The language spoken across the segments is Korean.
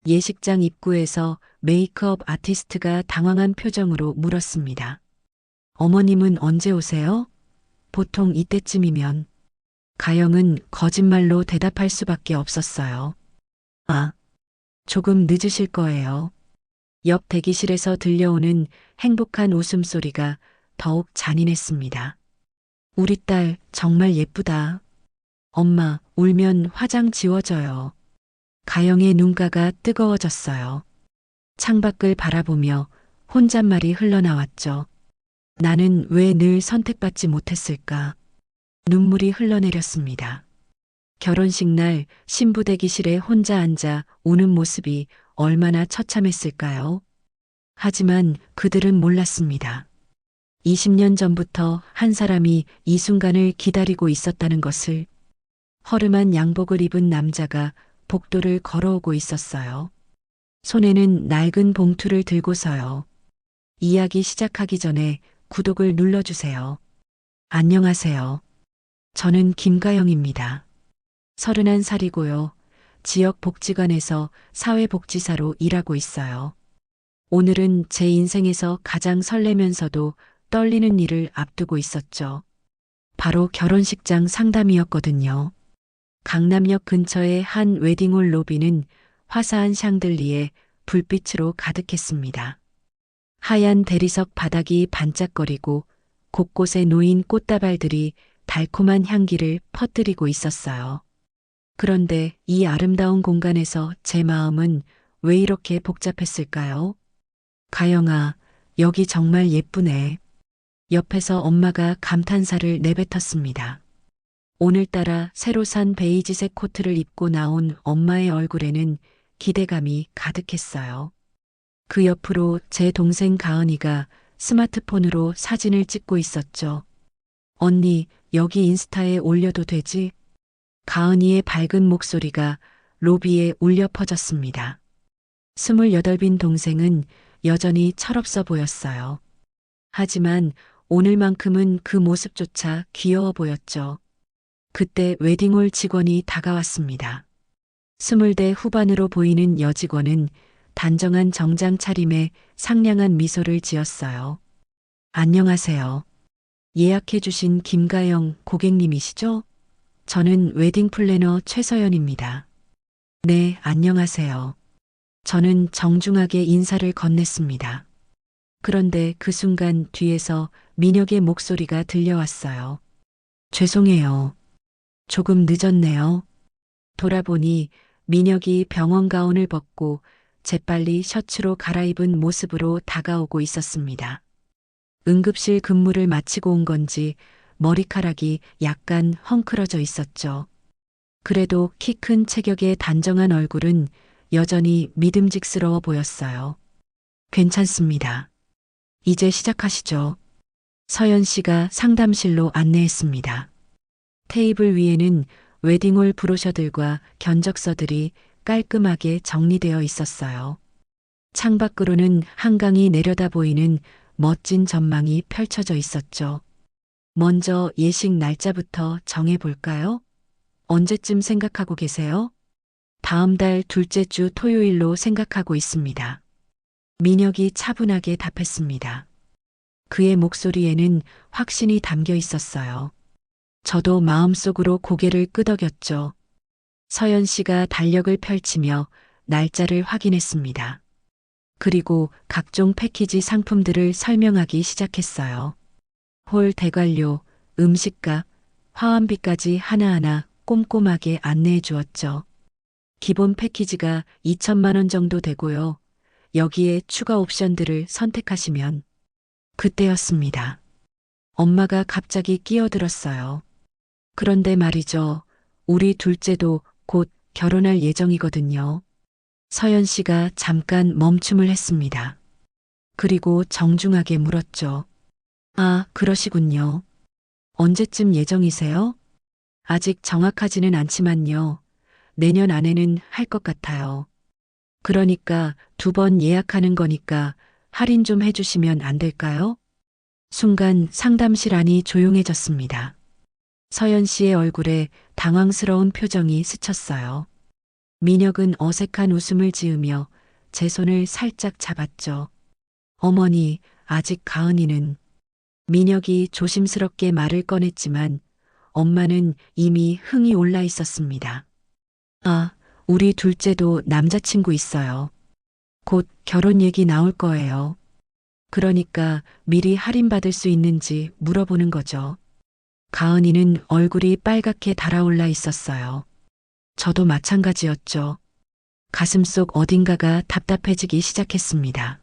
예식장 입구에서 메이크업 아티스트가 당황한 표정으로 물었습니다. 어머님은 언제 오세요? 보통 이때쯤이면. 가영은 거짓말로 대답할 수밖에 없었어요. 아, 조금 늦으실 거예요. 옆 대기실에서 들려오는 행복한 웃음소리가 더욱 잔인했습니다. 우리 딸 정말 예쁘다. 엄마, 울면 화장 지워져요. 가영의 눈가가 뜨거워졌어요. 창밖을 바라보며 혼잣말이 흘러나왔죠. 나는 왜 늘 선택받지 못했을까? 눈물이 흘러내렸습니다. 결혼식 날 신부 대기실에 혼자 앉아 우는 모습이 얼마나 처참했을까요? 하지만 그들은 몰랐습니다. 20년 전부터 한 사람이 이 순간을 기다리고 있었다는 것을. 허름한 양복을 입은 남자가 복도를 걸어오고 있었어요. 손에는 낡은 봉투를 들고서요. 이야기 시작하기 전에 구독을 눌러주세요. 안녕하세요. 저는 김가영입니다. 31살이고요. 지역 복지관에서 사회복지사로 일하고 있어요. 오늘은 제 인생에서 가장 설레면서도 떨리는 일을 앞두고 있었죠. 바로 결혼식장 상담이었거든요. 강남역 근처의 한 웨딩홀 로비는 화사한 샹들리에 불빛으로 가득했습니다. 하얀 대리석 바닥이 반짝거리고 곳곳에 놓인 꽃다발들이 달콤한 향기를 퍼뜨리고 있었어요. 그런데 이 아름다운 공간에서 제 마음은 왜 이렇게 복잡했을까요? 가영아, 여기 정말 예쁘네. 옆에서 엄마가 감탄사를 내뱉었습니다. 오늘따라 새로 산 베이지색 코트를 입고 나온 엄마의 얼굴에는 기대감이 가득했어요. 그 옆으로 제 동생 가은이가 스마트폰으로 사진을 찍고 있었죠. 언니, 여기 인스타에 올려도 되지? 가은이의 밝은 목소리가 로비에 울려 퍼졌습니다. 28빈 동생은 여전히 철없어 보였어요. 하지만 오늘만큼은 그 모습조차 귀여워 보였죠. 그때 웨딩홀 직원이 다가왔습니다. 20대 후반으로 보이는 여직원은 단정한 정장 차림에 상냥한 미소를 지었어요. 안녕하세요. 예약해주신 김가영 고객님이시죠? 저는 웨딩 플래너 최서연입니다. 네, 안녕하세요. 저는 정중하게 인사를 건넸습니다. 그런데 그 순간 뒤에서 민혁의 목소리가 들려왔어요. 죄송해요. 조금 늦었네요. 돌아보니 민혁이 병원 가운을 벗고 재빨리 셔츠로 갈아입은 모습으로 다가오고 있었습니다. 응급실 근무를 마치고 온 건지 머리카락이 약간 헝클어져 있었죠. 그래도 키 큰 체격의 단정한 얼굴은 여전히 믿음직스러워 보였어요. 괜찮습니다. 이제 시작하시죠. 서연 씨가 상담실로 안내했습니다. 테이블 위에는 웨딩홀 브로셔들과 견적서들이 깔끔하게 정리되어 있었어요. 창밖으로는 한강이 내려다 보이는 멋진 전망이 펼쳐져 있었죠. 먼저 예식 날짜부터 정해볼까요? 언제쯤 생각하고 계세요? 다음 달 둘째 주 토요일로 생각하고 있습니다. 민혁이 차분하게 답했습니다. 그의 목소리에는 확신이 담겨 있었어요. 저도 마음속으로 고개를 끄덕였죠. 서연 씨가 달력을 펼치며 날짜를 확인했습니다. 그리고 각종 패키지 상품들을 설명하기 시작했어요. 홀 대관료, 음식값, 화환비까지 하나하나 꼼꼼하게 안내해 주었죠. 기본 패키지가 2천만 원 정도 되고요. 여기에 추가 옵션들을 선택하시면. 그때였습니다. 엄마가 갑자기 끼어들었어요. 그런데 말이죠. 우리 둘째도 곧 결혼할 예정이거든요. 서연 씨가 잠깐 멈춤을 했습니다. 그리고 정중하게 물었죠. 아, 그러시군요. 언제쯤 예정이세요? 아직 정확하지는 않지만요. 내년 안에는 할 것 같아요. 그러니까 2번 예약하는 거니까 할인 좀 해주시면 안 될까요? 순간 상담실 안이 조용해졌습니다. 서연 씨의 얼굴에 당황스러운 표정이 스쳤어요. 민혁은 어색한 웃음을 지으며 제 손을 살짝 잡았죠. 어머니, 아직 가은이는. 민혁이 조심스럽게 말을 꺼냈지만 엄마는 이미 흥이 올라 있었습니다. 아, 우리 둘째도 남자친구 있어요. 곧 결혼 얘기 나올 거예요. 그러니까 미리 할인받을 수 있는지 물어보는 거죠. 가은이는 얼굴이 빨갛게 달아올라 있었어요. 저도 마찬가지였죠. 가슴속 어딘가가 답답해지기 시작했습니다.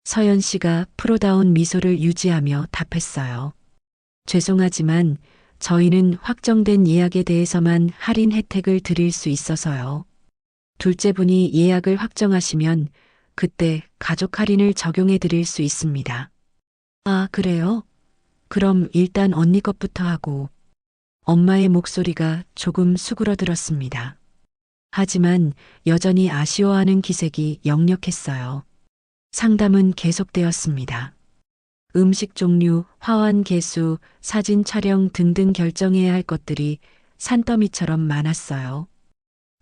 서연 씨가 프로다운 미소를 유지하며 답했어요. 죄송하지만 저희는 확정된 예약에 대해서만 할인 혜택을 드릴 수 있어서요. 둘째 분이 예약을 확정하시면 그때 가족 할인을 적용해 드릴 수 있습니다. 아, 그래요? 그럼 일단 언니 것부터 하고. 엄마의 목소리가 조금 수그러들었습니다. 하지만 여전히 아쉬워하는 기색이 역력했어요. 상담은 계속되었습니다. 음식 종류, 화환 개수, 사진 촬영 등등 결정해야 할 것들이 산더미처럼 많았어요.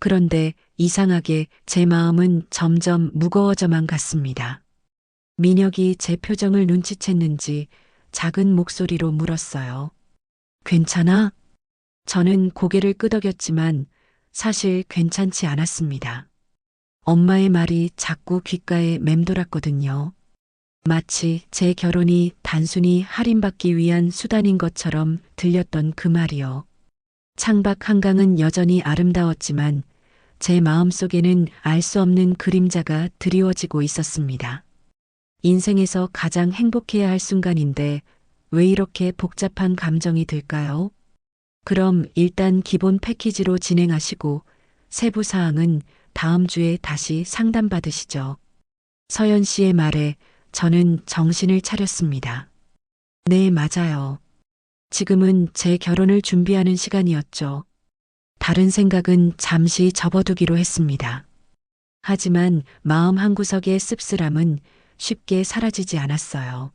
그런데 이상하게 제 마음은 점점 무거워져만 갔습니다. 민혁이 제 표정을 눈치챘는지 작은 목소리로 물었어요. 괜찮아? 저는 고개를 끄덕였지만 사실 괜찮지 않았습니다. 엄마의 말이 자꾸 귓가에 맴돌았거든요. 마치 제 결혼이 단순히 할인받기 위한 수단인 것처럼 들렸던 그 말이요. 창밖 한강은 여전히 아름다웠지만 제 마음속에는 알 수 없는 그림자가 드리워지고 있었습니다. 인생에서 가장 행복해야 할 순간인데 왜 이렇게 복잡한 감정이 들까요? 그럼 일단 기본 패키지로 진행하시고 세부 사항은 다음 주에 다시 상담받으시죠. 서연 씨의 말에 저는 정신을 차렸습니다. 네, 맞아요. 지금은 제 결혼을 준비하는 시간이었죠. 다른 생각은 잠시 접어두기로 했습니다. 하지만 마음 한구석의 씁쓸함은 쉽게 사라지지 않았어요.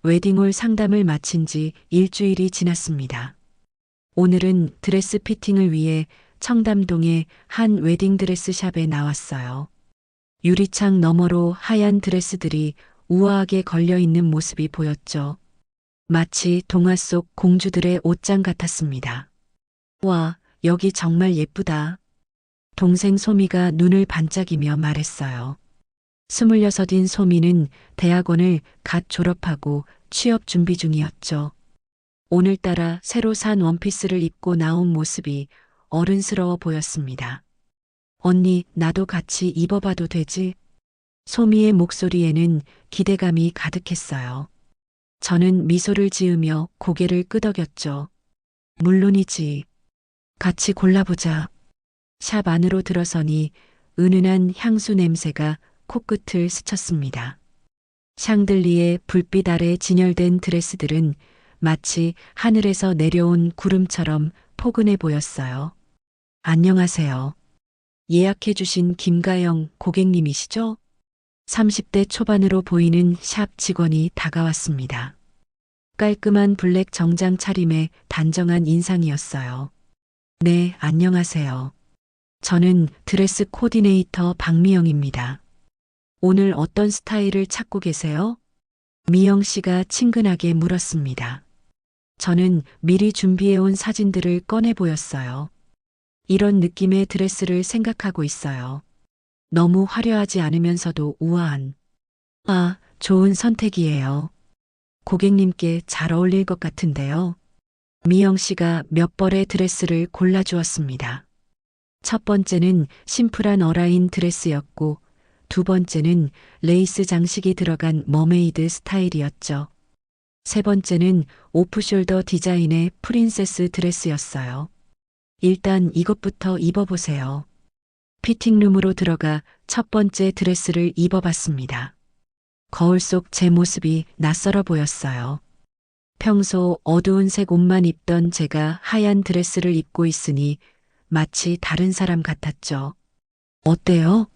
웨딩홀 상담을 마친 지 일주일이 지났습니다. 오늘은 드레스 피팅을 위해 청담동의 한 웨딩드레스 샵에 나왔어요. 유리창 너머로 하얀 드레스들이 우아하게 걸려있는 모습이 보였죠. 마치 동화 속 공주들의 옷장 같았습니다. 와, 여기 정말 예쁘다. 동생 소미가 눈을 반짝이며 말했어요. 26인 소미는 대학원을 갓 졸업하고 취업 준비 중이었죠. 오늘따라 새로 산 원피스를 입고 나온 모습이 어른스러워 보였습니다. 언니, 나도 같이 입어봐도 되지? 소미의 목소리에는 기대감이 가득했어요. 저는 미소를 지으며 고개를 끄덕였죠. 물론이지. 같이 골라보자. 샵 안으로 들어서니 은은한 향수 냄새가 코끝을 스쳤습니다. 샹들리에 불빛 아래 진열된 드레스들은 마치 하늘에서 내려온 구름처럼 포근해 보였어요. 안녕하세요. 예약해주신 김가영 고객님이시죠? 30대 초반으로 보이는 샵 직원이 다가왔습니다. 깔끔한 블랙 정장 차림에 단정한 인상이었어요. 네, 안녕하세요. 저는 드레스 코디네이터 박미영입니다. 오늘 어떤 스타일을 찾고 계세요? 미영 씨가 친근하게 물었습니다. 저는 미리 준비해온 사진들을 꺼내 보였어요. 이런 느낌의 드레스를 생각하고 있어요. 너무 화려하지 않으면서도 우아한. 아, 좋은 선택이에요. 고객님께 잘 어울릴 것 같은데요. 미영 씨가 몇 벌의 드레스를 골라주었습니다. 첫 번째는 심플한 어라인 드레스였고, 두 번째는 레이스 장식이 들어간 머메이드 스타일이었죠. 세 번째는 오프숄더 디자인의 프린세스 드레스였어요. 일단 이것부터 입어보세요. 피팅룸으로 들어가 첫 번째 드레스를 입어봤습니다. 거울 속 제 모습이 낯설어 보였어요. 평소 어두운 색 옷만 입던 제가 하얀 드레스를 입고 있으니 마치 다른 사람 같았죠. 어때요?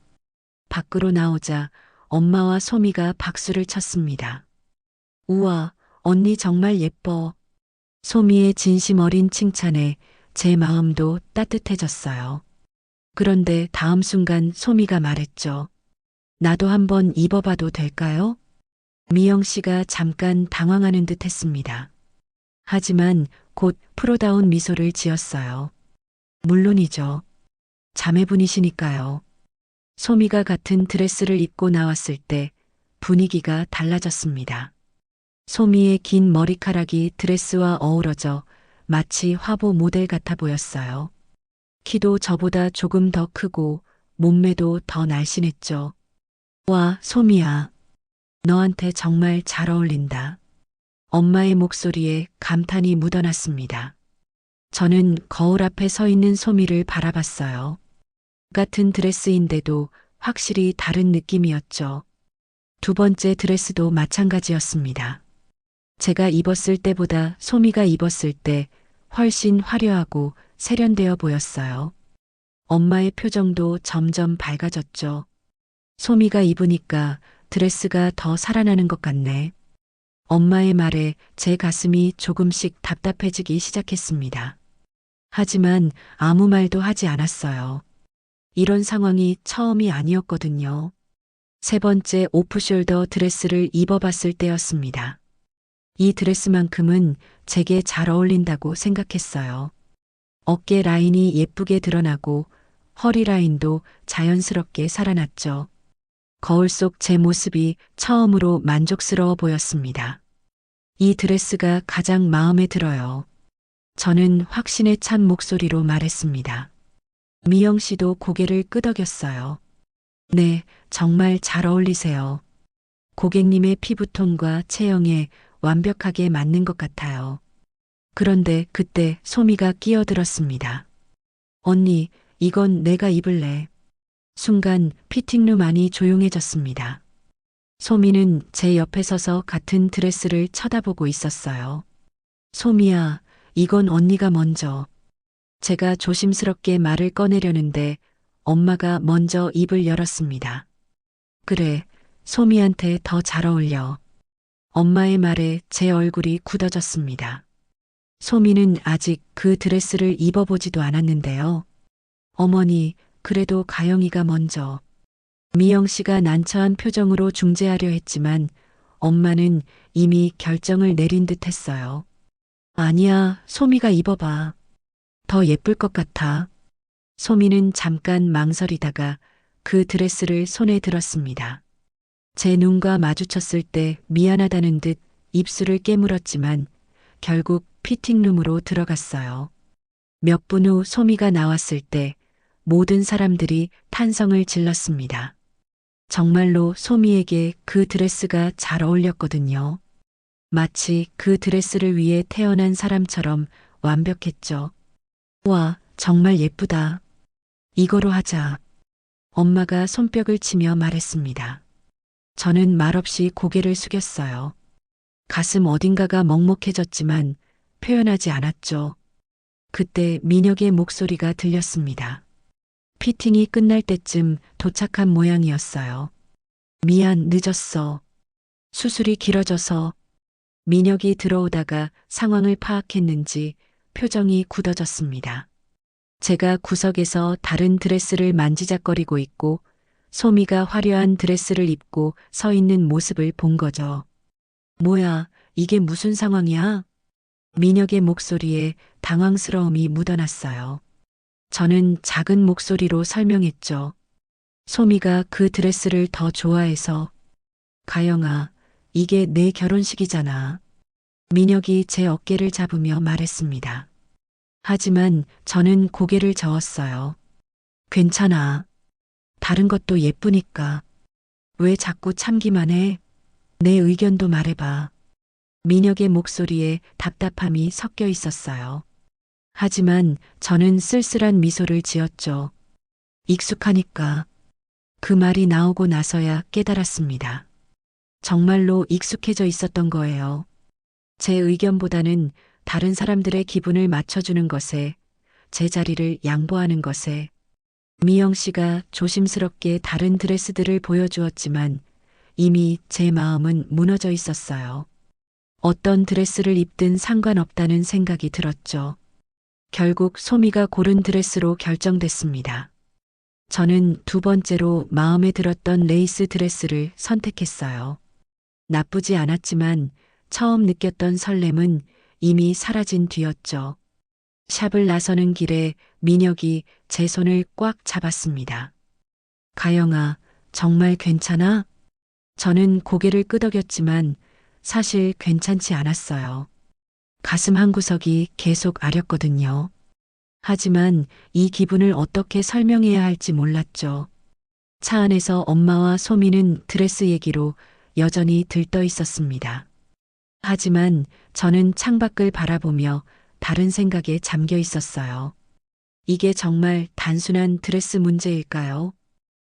밖으로 나오자 엄마와 소미가 박수를 쳤습니다. 우와, 언니 정말 예뻐. 소미의 진심 어린 칭찬에 제 마음도 따뜻해졌어요. 그런데 다음 순간 소미가 말했죠. 나도 한번 입어봐도 될까요? 미영 씨가 잠깐 당황하는 듯 했습니다. 하지만 곧 프로다운 미소를 지었어요. 물론이죠. 자매분이시니까요. 소미가 같은 드레스를 입고 나왔을 때 분위기가 달라졌습니다. 소미의 긴 머리카락이 드레스와 어우러져 마치 화보 모델 같아 보였어요. 키도 저보다 조금 더 크고 몸매도 더 날씬했죠. 와, 소미야. 너한테 정말 잘 어울린다. 엄마의 목소리에 감탄이 묻어났습니다. 저는 거울 앞에 서 있는 소미를 바라봤어요. 같은 드레스인데도 확실히 다른 느낌이었죠. 두 번째 드레스도 마찬가지였습니다. 제가 입었을 때보다 소미가 입었을 때 훨씬 화려하고 세련되어 보였어요. 엄마의 표정도 점점 밝아졌죠. 소미가 입으니까 드레스가 더 살아나는 것 같네. 엄마의 말에 제 가슴이 조금씩 답답해지기 시작했습니다. 하지만 아무 말도 하지 않았어요. 이런 상황이 처음이 아니었거든요. 세 번째 오프숄더 드레스를 입어봤을 때였습니다. 이 드레스만큼은 제게 잘 어울린다고 생각했어요. 어깨 라인이 예쁘게 드러나고 허리 라인도 자연스럽게 살아났죠. 거울 속 제 모습이 처음으로 만족스러워 보였습니다. 이 드레스가 가장 마음에 들어요. 저는 확신에 찬 목소리로 말했습니다. 미영 씨도 고개를 끄덕였어요. 네, 정말 잘 어울리세요. 고객님의 피부톤과 체형에 완벽하게 맞는 것 같아요. 그런데 그때 소미가 끼어들었습니다. 언니, 이건 내가 입을래. 순간 피팅룸 안이 조용해졌습니다. 소미는 제 옆에 서서 같은 드레스를 쳐다보고 있었어요. 소미야, 이건 언니가 먼저. 제가 조심스럽게 말을 꺼내려는데 엄마가 먼저 입을 열었습니다. 그래, 소미한테 더 잘 어울려. 엄마의 말에 제 얼굴이 굳어졌습니다. 소미는 아직 그 드레스를 입어보지도 않았는데요. 어머니, 그래도 가영이가 먼저. 미영 씨가 난처한 표정으로 중재하려 했지만 엄마는 이미 결정을 내린 듯 했어요. 아니야, 소미가 입어봐. 더 예쁠 것 같아. 소미는 잠깐 망설이다가 그 드레스를 손에 들었습니다. 제 눈과 마주쳤을 때 미안하다는 듯 입술을 깨물었지만 결국 피팅룸으로 들어갔어요. 몇 분 후 소미가 나왔을 때 모든 사람들이 탄성을 질렀습니다. 정말로 소미에게 그 드레스가 잘 어울렸거든요. 마치 그 드레스를 위해 태어난 사람처럼 완벽했죠. 와, 정말 예쁘다. 이거로 하자. 엄마가 손뼉을 치며 말했습니다. 저는 말없이 고개를 숙였어요. 가슴 어딘가가 먹먹해졌지만 표현하지 않았죠. 그때 민혁의 목소리가 들렸습니다. 피팅이 끝날 때쯤 도착한 모양이었어요. 미안, 늦었어. 수술이 길어져서. 민혁이 들어오다가 상황을 파악했는지 표정이 굳어졌습니다. 제가 구석에서 다른 드레스를 만지작거리고 있고 소미가 화려한 드레스를 입고 서 있는 모습을 본 거죠. 뭐야, 이게 무슨 상황이야? 민혁의 목소리에 당황스러움이 묻어났어요. 저는 작은 목소리로 설명했죠. 소미가 그 드레스를 더 좋아해서. 가영아, 이게 내 결혼식이잖아. 민혁이 제 어깨를 잡으며 말했습니다. 하지만 저는 고개를 저었어요. 괜찮아. 다른 것도 예쁘니까. 왜 자꾸 참기만 해? 내 의견도 말해봐. 민혁의 목소리에 답답함이 섞여 있었어요. 하지만 저는 쓸쓸한 미소를 지었죠. 익숙하니까. 그 말이 나오고 나서야 깨달았습니다. 정말로 익숙해져 있었던 거예요. 제 의견보다는 다른 사람들의 기분을 맞춰주는 것에, 제 자리를 양보하는 것에. 미영 씨가 조심스럽게 다른 드레스들을 보여주었지만 이미 제 마음은 무너져 있었어요. 어떤 드레스를 입든 상관없다는 생각이 들었죠. 결국 소미가 고른 드레스로 결정됐습니다. 저는 두 번째로 마음에 들었던 레이스 드레스를 선택했어요. 나쁘지 않았지만 처음 느꼈던 설렘은 이미 사라진 뒤였죠. 샵을 나서는 길에 민혁이 제 손을 꽉 잡았습니다. 가영아, 정말 괜찮아? 저는 고개를 끄덕였지만 사실 괜찮지 않았어요. 가슴 한구석이 계속 아렸거든요. 하지만 이 기분을 어떻게 설명해야 할지 몰랐죠. 차 안에서 엄마와 소미는 드레스 얘기로 여전히 들떠 있었습니다. 하지만 저는 창밖을 바라보며 다른 생각에 잠겨 있었어요. 이게 정말 단순한 드레스 문제일까요?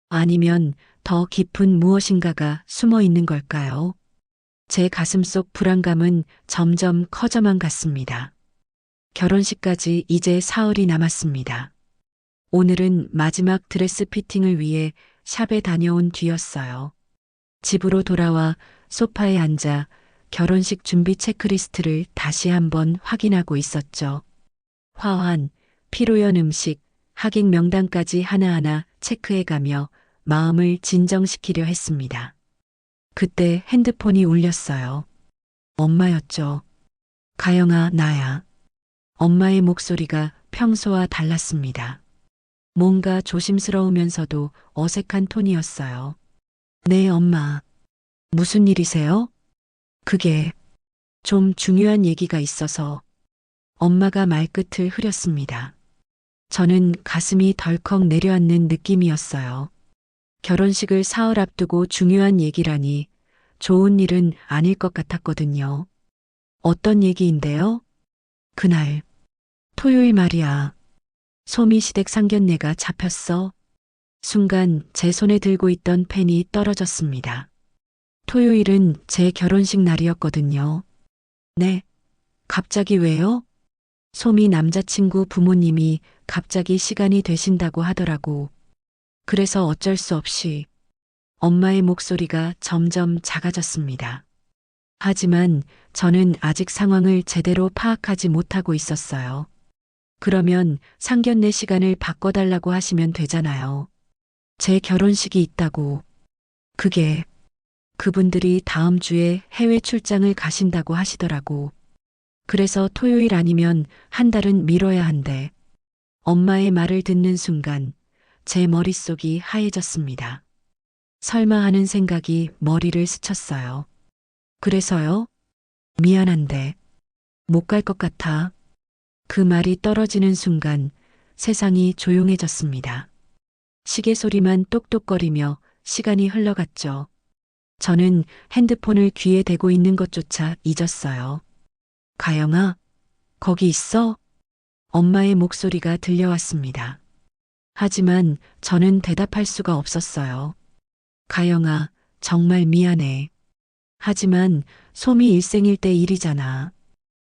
아니면 더 깊은 무엇인가가 숨어 있는 걸까요? 제 가슴 속 불안감은 점점 커져만 갔습니다. 결혼식까지 이제 사흘이 남았습니다. 오늘은 마지막 드레스 피팅을 위해 샵에 다녀온 뒤였어요. 집으로 돌아와 소파에 앉아 결혼식 준비 체크리스트를 다시 한번 확인하고 있었죠. 화환, 피로연 음식, 하객 명단까지 하나하나 체크해가며 마음을 진정시키려 했습니다. 그때 핸드폰이 울렸어요. 엄마였죠. 가영아, 나야. 엄마의 목소리가 평소와 달랐습니다. 뭔가 조심스러우면서도 어색한 톤이었어요. 네, 엄마. 무슨 일이세요? 그게 좀 중요한 얘기가 있어서 엄마가 말끝을 흐렸습니다. 저는 가슴이 덜컥 내려앉는 느낌이었어요. 결혼식을 사흘 앞두고 중요한 얘기라니 좋은 일은 아닐 것 같았거든요. 어떤 얘기인데요? 그날, 토요일 말이야. 소미 시댁 상견례가 잡혔어. 순간 제 손에 들고 있던 펜이 떨어졌습니다. 토요일은 제 결혼식 날이었거든요. 네, 갑자기 왜요? 소미 남자친구 부모님이 갑자기 시간이 되신다고 하더라고. 그래서 어쩔 수 없이 엄마의 목소리가 점점 작아졌습니다. 하지만 저는 아직 상황을 제대로 파악하지 못하고 있었어요. 그러면 상견례 시간을 바꿔달라고 하시면 되잖아요. 제 결혼식이 있다고. 그게 그분들이 다음 주에 해외 출장을 가신다고 하시더라고. 그래서 토요일 아니면 한 달은 미뤄야 한대. 엄마의 말을 듣는 순간 제 머릿속이 하얘졌습니다. 설마 하는 생각이 머리를 스쳤어요. 그래서요? 미안한데 못 갈 것 같아. 그 말이 떨어지는 순간 세상이 조용해졌습니다. 시계 소리만 똑똑거리며 시간이 흘러갔죠. 저는 핸드폰을 귀에 대고 있는 것조차 잊었어요. 가영아, 거기 있어? 엄마의 목소리가 들려왔습니다. 하지만 저는 대답할 수가 없었어요. 가영아, 정말 미안해. 하지만 소미 일생일대 일이잖아.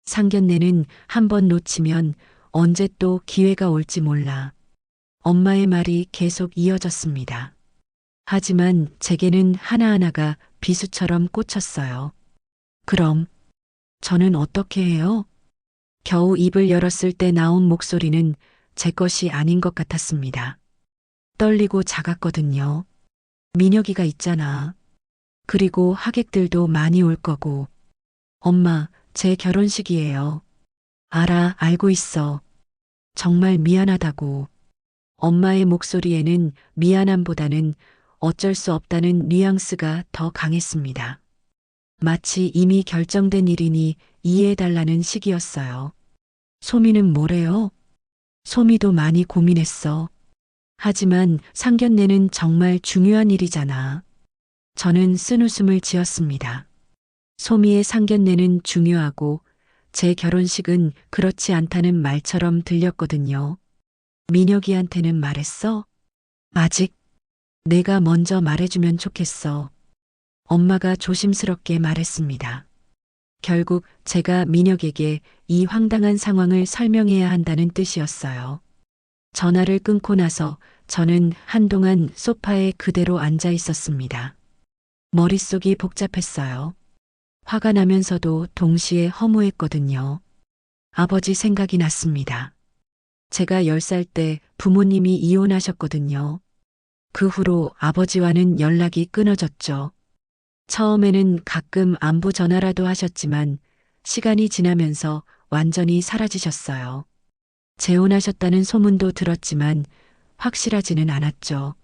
상견례는 한 번 놓치면 언제 또 기회가 올지 몰라. 엄마의 말이 계속 이어졌습니다. 하지만 제게는 하나하나가 비수처럼 꽂혔어요. 그럼 저는 어떻게 해요? 겨우 입을 열었을 때 나온 목소리는 제 것이 아닌 것 같았습니다. 떨리고 작았거든요. 민혁이가 있잖아. 그리고 하객들도 많이 올 거고. 엄마, 제 결혼식이에요. 알아, 알고 있어. 정말 미안하다고. 엄마의 목소리에는 미안함보다는 어쩔 수 없다는 뉘앙스가 더 강했습니다. 마치 이미 결정된 일이니 이해해달라는 식이었어요. 소미는 뭐래요? 소미도 많이 고민했어. 하지만 상견례는 정말 중요한 일이잖아. 저는 쓴웃음을 지었습니다. 소미의 상견례는 중요하고 제 결혼식은 그렇지 않다는 말처럼 들렸거든요. 민혁이한테는 말했어? 아직 내가 먼저 말해주면 좋겠어. 엄마가 조심스럽게 말했습니다. 결국 제가 민혁에게 이 황당한 상황을 설명해야 한다는 뜻이었어요. 전화를 끊고 나서 저는 한동안 소파에 그대로 앉아 있었습니다. 머릿속이 복잡했어요. 화가 나면서도 동시에 허무했거든요. 아버지 생각이 났습니다. 제가 10살 때 부모님이 이혼하셨거든요. 그 후로 아버지와는 연락이 끊어졌죠. 처음에는 가끔 안부 전화라도 하셨지만 시간이 지나면서 완전히 사라지셨어요. 재혼하셨다는 소문도 들었지만 확실하지는 않았죠.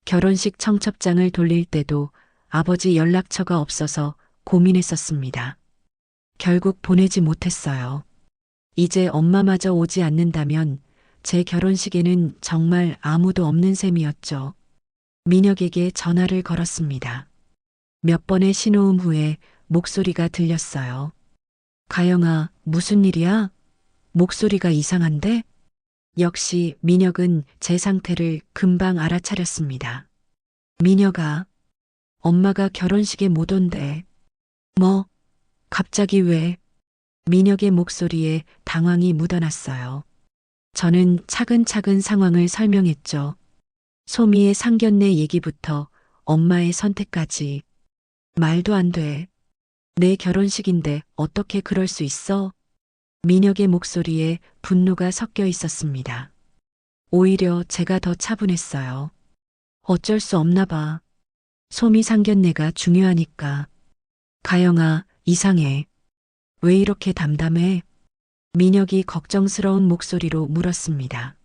결혼식 청첩장을 돌릴 때도 아버지 연락처가 없어서 고민했었습니다. 결국 보내지 못했어요. 이제 엄마마저 오지 않는다면 제 결혼식에는 정말 아무도 없는 셈이었죠. 민혁에게 전화를 걸었습니다. 몇 번의 신호음 후에 목소리가 들렸어요. 가영아, 무슨 일이야? 목소리가 이상한데? 역시 민혁은 제 상태를 금방 알아차렸습니다. 민혁아, 엄마가 결혼식에 못 온대. 뭐? 갑자기 왜? 민혁의 목소리에 당황이 묻어났어요. 저는 차근차근 상황을 설명했죠. 소미의 상견례 얘기부터 엄마의 선택까지. 말도 안 돼. 내 결혼식인데 어떻게 그럴 수 있어? 민혁의 목소리에 분노가 섞여 있었습니다. 오히려 제가 더 차분했어요. 어쩔 수 없나 봐. 소미 상견례가 중요하니까. 가영아, 이상해. 왜 이렇게 담담해? 민혁이 걱정스러운 목소리로 물었습니다.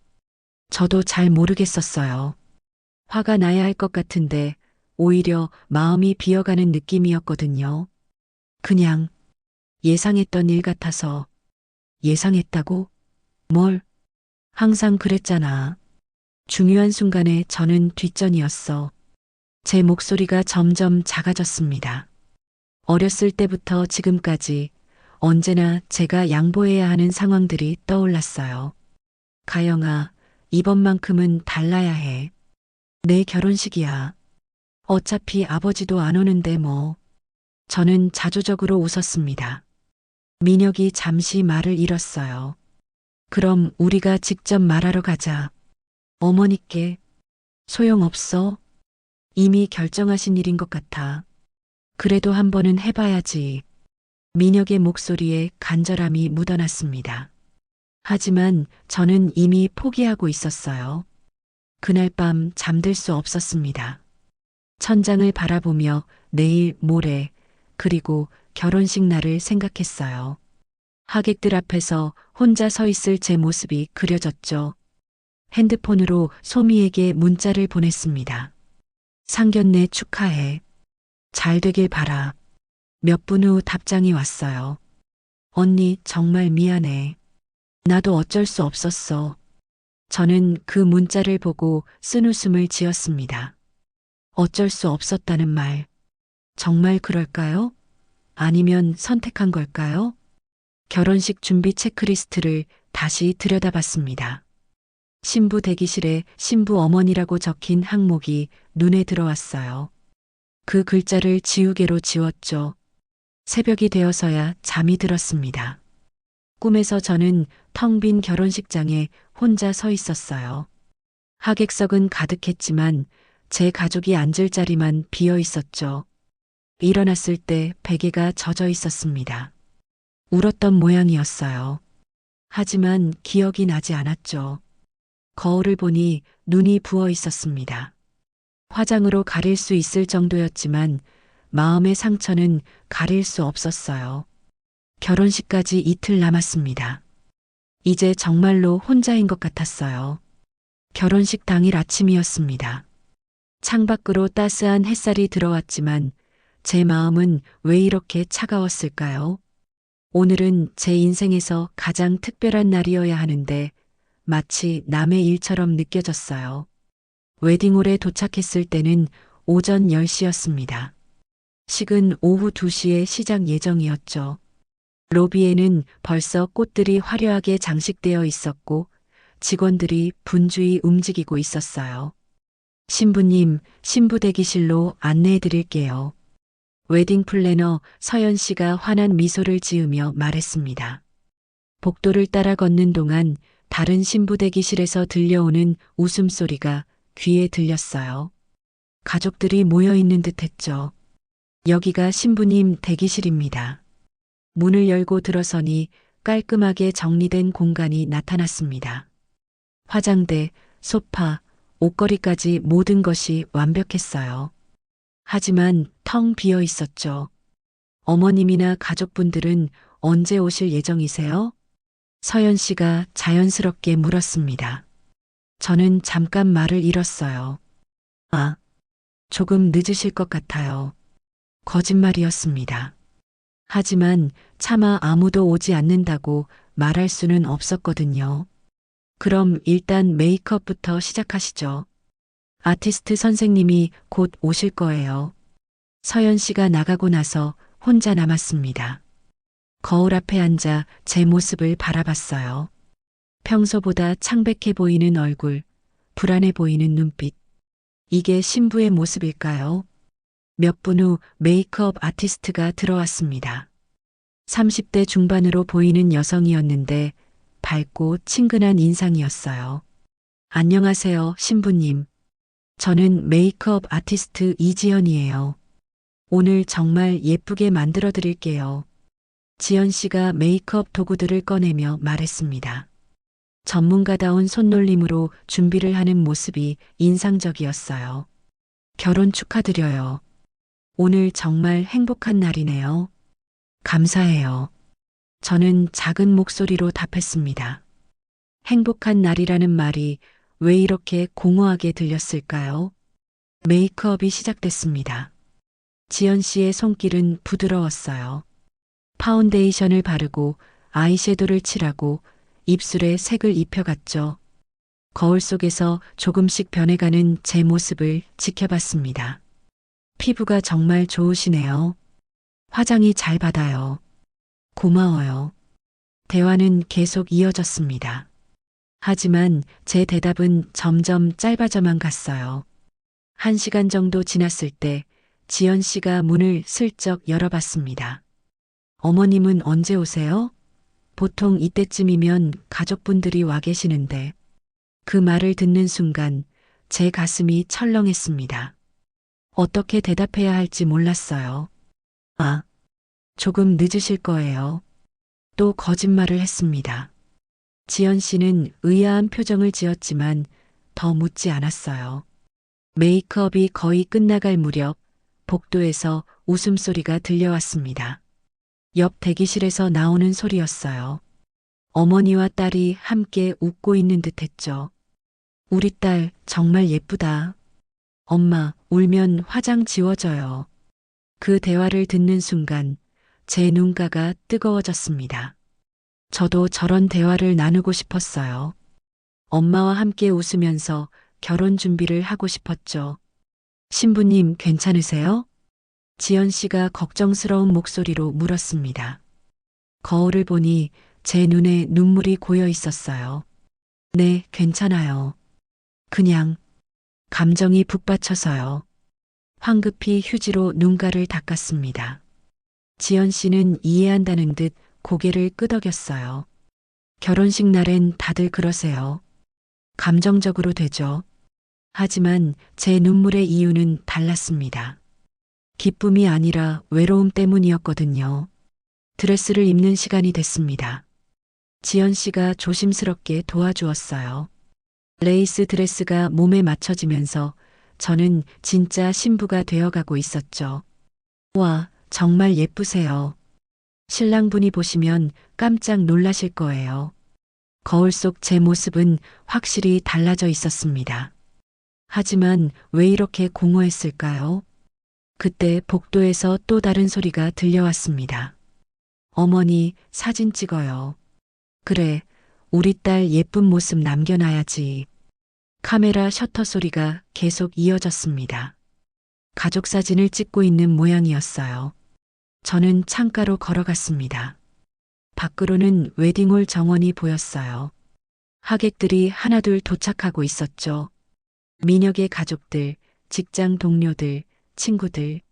저도 잘 모르겠었어요. 화가 나야 할 것 같은데 오히려 마음이 비어가는 느낌이었거든요. 그냥 예상했던 일 같아서. 예상했다고? 뭘? 항상 그랬잖아. 중요한 순간에 저는 뒷전이었어. 제 목소리가 점점 작아졌습니다. 어렸을 때부터 지금까지 언제나 제가 양보해야 하는 상황들이 떠올랐어요. 가영아, 이번만큼은 달라야 해. 내 결혼식이야. 어차피 아버지도 안 오는데 뭐. 저는 자조적으로 웃었습니다. 민혁이 잠시 말을 잃었어요. 그럼 우리가 직접 말하러 가자. 어머니께. 소용없어. 이미 결정하신 일인 것 같아. 그래도 한 번은 해봐야지. 민혁의 목소리에 간절함이 묻어났습니다. 하지만 저는 이미 포기하고 있었어요. 그날 밤 잠들 수 없었습니다. 천장을 바라보며 내일, 모레, 그리고 결혼식 날을 생각했어요. 하객들 앞에서 혼자 서 있을 제 모습이 그려졌죠. 핸드폰으로 소미에게 문자를 보냈습니다. 상견례 축하해. 잘 되길 바라. 몇 분 후 답장이 왔어요. 언니, 정말 미안해. 나도 어쩔 수 없었어. 저는 그 문자를 보고 쓴웃음을 지었습니다. 어쩔 수 없었다는 말. 정말 그럴까요? 아니면 선택한 걸까요? 결혼식 준비 체크리스트를 다시 들여다봤습니다. 신부 대기실에 신부 어머니라고 적힌 항목이 눈에 들어왔어요. 그 글자를 지우개로 지웠죠. 새벽이 되어서야 잠이 들었습니다. 꿈에서 저는 텅 빈 결혼식장에 혼자 서 있었어요. 하객석은 가득했지만 제 가족이 앉을 자리만 비어 있었죠. 일어났을 때 베개가 젖어 있었습니다. 울었던 모양이었어요. 하지만 기억이 나지 않았죠. 거울을 보니 눈이 부어 있었습니다. 화장으로 가릴 수 있을 정도였지만 마음의 상처는 가릴 수 없었어요. 결혼식까지 이틀 남았습니다. 이제 정말로 혼자인 것 같았어요. 결혼식 당일 아침이었습니다. 창밖으로 따스한 햇살이 들어왔지만 제 마음은 왜 이렇게 차가웠을까요? 오늘은 제 인생에서 가장 특별한 날이어야 하는데 마치 남의 일처럼 느껴졌어요. 웨딩홀에 도착했을 때는 오전 10시였습니다. 식은 오후 2시에 시작 예정이었죠. 로비에는 벌써 꽃들이 화려하게 장식되어 있었고 직원들이 분주히 움직이고 있었어요. 신부님, 신부 대기실로 안내해 드릴게요. 웨딩 플래너 서연 씨가 환한 미소를 지으며 말했습니다. 복도를 따라 걷는 동안 다른 신부 대기실에서 들려오는 웃음소리가 귀에 들렸어요. 가족들이 모여 있는 듯 했죠. 여기가 신부님 대기실입니다. 문을 열고 들어서니 깔끔하게 정리된 공간이 나타났습니다. 화장대, 소파, 옷걸이까지 모든 것이 완벽했어요. 하지만 텅 비어 있었죠. 어머님이나 가족분들은 언제 오실 예정이세요? 서연 씨가 자연스럽게 물었습니다. 저는 잠깐 말을 잃었어요. 아, 조금 늦으실 것 같아요. 거짓말이었습니다. 하지만 차마 아무도 오지 않는다고 말할 수는 없었거든요. 그럼 일단 메이크업부터 시작하시죠. 아티스트 선생님이 곧 오실 거예요. 서연 씨가 나가고 나서 혼자 남았습니다. 거울 앞에 앉아 제 모습을 바라봤어요. 평소보다 창백해 보이는 얼굴, 불안해 보이는 눈빛. 이게 신부의 모습일까요? 몇 분 후 메이크업 아티스트가 들어왔습니다. 30대 중반으로 보이는 여성이었는데 밝고 친근한 인상이었어요. 안녕하세요, 신부님. 저는 메이크업 아티스트 이지연이에요. 오늘 정말 예쁘게 만들어 드릴게요. 지연 씨가 메이크업 도구들을 꺼내며 말했습니다. 전문가다운 손놀림으로 준비를 하는 모습이 인상적이었어요. 결혼 축하드려요. 오늘 정말 행복한 날이네요. 감사해요. 저는 작은 목소리로 답했습니다. 행복한 날이라는 말이 왜 이렇게 공허하게 들렸을까요? 메이크업이 시작됐습니다. 지연 씨의 손길은 부드러웠어요. 파운데이션을 바르고 아이섀도를 칠하고 입술에 색을 입혀갔죠. 거울 속에서 조금씩 변해가는 제 모습을 지켜봤습니다. 피부가 정말 좋으시네요. 화장이 잘 받아요. 고마워요. 대화는 계속 이어졌습니다. 하지만 제 대답은 점점 짧아져만 갔어요. 1시간 정도 지났을 때 지연 씨가 문을 슬쩍 열어봤습니다. 어머님은 언제 오세요? 보통 이때쯤이면 가족분들이 와 계시는데 그 말을 듣는 순간 제 가슴이 철렁했습니다. 어떻게 대답해야 할지 몰랐어요. 아, 조금 늦으실 거예요. 또 거짓말을 했습니다. 지연 씨는 의아한 표정을 지었지만 더 묻지 않았어요. 메이크업이 거의 끝나갈 무렵 복도에서 웃음소리가 들려왔습니다. 옆 대기실에서 나오는 소리였어요. 어머니와 딸이 함께 웃고 있는 듯 했죠. 우리 딸 정말 예쁘다. 엄마, 울면 화장 지워져요. 그 대화를 듣는 순간 제 눈가가 뜨거워졌습니다. 저도 저런 대화를 나누고 싶었어요. 엄마와 함께 웃으면서 결혼 준비를 하고 싶었죠. 신부님 괜찮으세요? 지연 씨가 걱정스러운 목소리로 물었습니다. 거울을 보니 제 눈에 눈물이 고여 있었어요. 네, 괜찮아요. 그냥 감정이 북받쳐서요. 황급히 휴지로 눈가를 닦았습니다. 지연 씨는 이해한다는 듯 고개를 끄덕였어요. 결혼식 날엔 다들 그러세요. 감정적으로 되죠. 하지만 제 눈물의 이유는 달랐습니다. 기쁨이 아니라 외로움 때문이었거든요. 드레스를 입는 시간이 됐습니다. 지연 씨가 조심스럽게 도와주었어요. 레이스 드레스가 몸에 맞춰지면서 저는 진짜 신부가 되어가고 있었죠. 와, 정말 예쁘세요. 신랑분이 보시면 깜짝 놀라실 거예요. 거울 속 제 모습은 확실히 달라져 있었습니다. 하지만 왜 이렇게 공허했을까요? 그때 복도에서 또 다른 소리가 들려왔습니다. 어머니, 사진 찍어요. 그래, 우리 딸 예쁜 모습 남겨놔야지. 카메라 셔터 소리가 계속 이어졌습니다. 가족 사진을 찍고 있는 모양이었어요. 저는 창가로 걸어갔습니다. 밖으로는 웨딩홀 정원이 보였어요. 하객들이 하나둘 도착하고 있었죠. 민혁의 가족들, 직장 동료들, 친구들,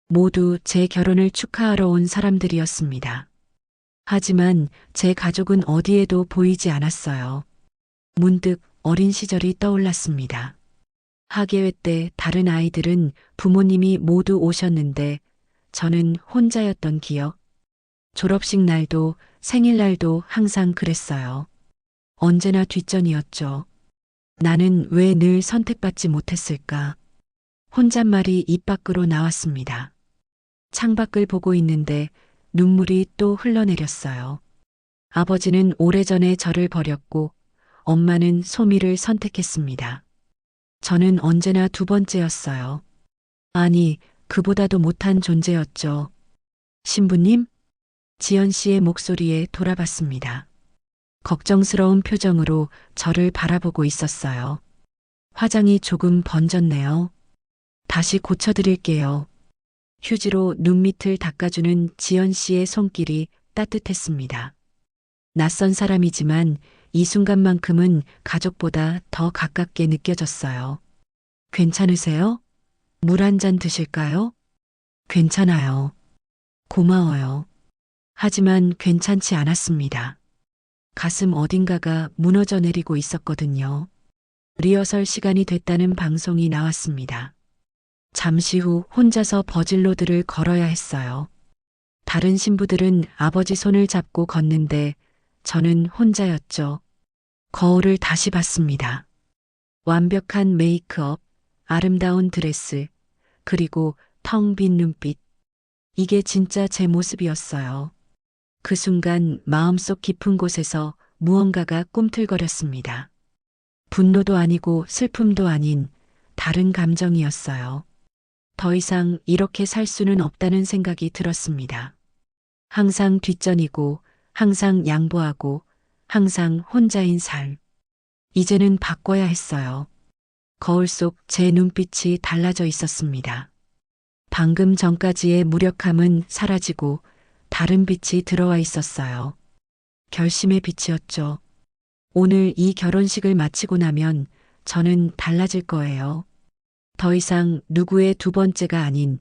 모두 제 결혼을 축하하러 온 사람들이었습니다. 하지만 제 가족은 어디에도 보이지 않았어요. 문득 어린 시절이 떠올랐습니다. 학예회 때 다른 아이들은 부모님이 모두 오셨는데 저는 혼자였던 기억. 졸업식 날도 생일날도 항상 그랬어요. 언제나 뒷전이었죠. 나는 왜 늘 선택받지 못했을까? 혼잣말이 입 밖으로 나왔습니다. 창밖을 보고 있는데 눈물이 또 흘러내렸어요. 아버지는 오래전에 저를 버렸고 엄마는 소미를 선택했습니다. 저는 언제나 두 번째였어요. 아니, 그보다도 못한 존재였죠. 신부님? 지연 씨의 목소리에 돌아봤습니다. 걱정스러운 표정으로 저를 바라보고 있었어요. 화장이 조금 번졌네요. 다시 고쳐드릴게요. 휴지로 눈밑을 닦아주는 지연 씨의 손길이 따뜻했습니다. 낯선 사람이지만 이 순간만큼은 가족보다 더 가깝게 느껴졌어요. 괜찮으세요? 물 한 잔 드실까요? 괜찮아요. 고마워요. 하지만 괜찮지 않았습니다. 가슴 어딘가가 무너져 내리고 있었거든요. 리허설 시간이 됐다는 방송이 나왔습니다. 잠시 후 혼자서 버질로드를 걸어야 했어요. 다른 신부들은 아버지 손을 잡고 걷는데 저는 혼자였죠. 거울을 다시 봤습니다. 완벽한 메이크업, 아름다운 드레스, 그리고 텅 빈 눈빛. 이게 진짜 제 모습이었어요. 그 순간 마음속 깊은 곳에서 무언가가 꿈틀거렸습니다. 분노도 아니고 슬픔도 아닌 다른 감정이었어요. 더 이상 이렇게 살 수는 없다는 생각이 들었습니다. 항상 뒷전이고, 항상 양보하고, 항상 혼자인 삶. 이제는 바꿔야 했어요. 거울 속 제 눈빛이 달라져 있었습니다. 방금 전까지의 무력함은 사라지고 다른 빛이 들어와 있었어요. 결심의 빛이었죠. 오늘 이 결혼식을 마치고 나면 저는 달라질 거예요. 더 이상 누구의 두 번째가 아닌